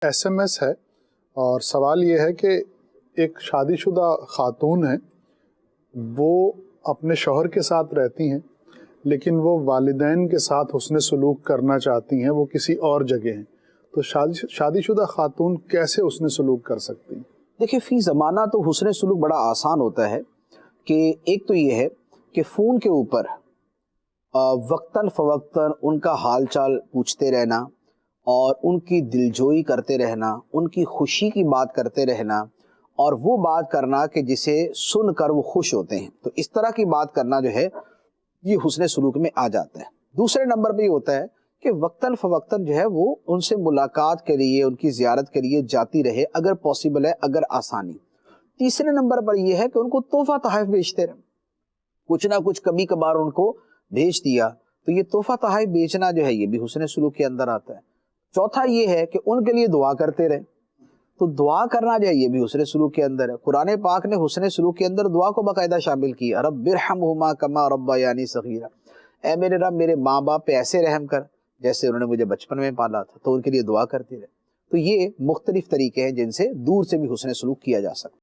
SMS ہے اور سوال یہ ہے کہ ایک شادی شدہ خاتون ہے، وہ اپنے شوہر کے ساتھ رہتی ہیں لیکن وہ والدین کے ساتھ حسن سلوک کرنا چاہتی ہیں، وہ کسی اور جگہ ہیں، تو شادی شدہ خاتون کیسے حسن سلوک کر سکتی ہیں؟ دیکھیں، فی زمانہ تو حسن سلوک بڑا آسان ہوتا ہے کہ ایک تو یہ ہے کہ فون کے اوپر وقتاً فوقتاً ان کا حال چال پوچھتے رہنا اور ان کی دلجوئی کرتے رہنا، ان کی خوشی کی بات کرتے رہنا اور وہ بات کرنا کہ جسے سن کر وہ خوش ہوتے ہیں، تو اس طرح کی بات کرنا جو ہے یہ حسن سلوک میں آ جاتا ہے۔ دوسرے نمبر پہ یہ ہوتا ہے کہ وقتاً فوقتاً جو ہے وہ ان سے ملاقات کے لیے، ان کی زیارت کے لیے جاتی رہے اگر پاسبل ہے، اگر آسانی۔ تیسرے نمبر پر یہ ہے کہ ان کو تحفہ تحائف بیچتے رہے، کچھ نہ کچھ کبھی کبھار ان کو بھیج دیا، تو یہ تحفہ تحائف بیچنا جو ہے یہ بھی حسن سلوک کے اندر آتا ہے۔ چوتھا یہ ہے کہ ان کے لیے دعا کرتے رہے، تو دعا کرنا جو ہے یہ بھی حسن سلوک کے اندر ہے۔ قرآن پاک نے حسن سلوک کے اندر دعا کو باقاعدہ شامل کیا، رب ارحمہما کما ربیانی صغیرا، اے میرے رب میرے ماں باپ پہ ایسے رحم کر جیسے انہوں نے مجھے بچپن میں پالا تھا، تو ان کے لیے دعا کرتے رہے۔ تو یہ مختلف طریقے ہیں جن سے دور سے بھی حسن سلوک کیا جا سکتا ہے۔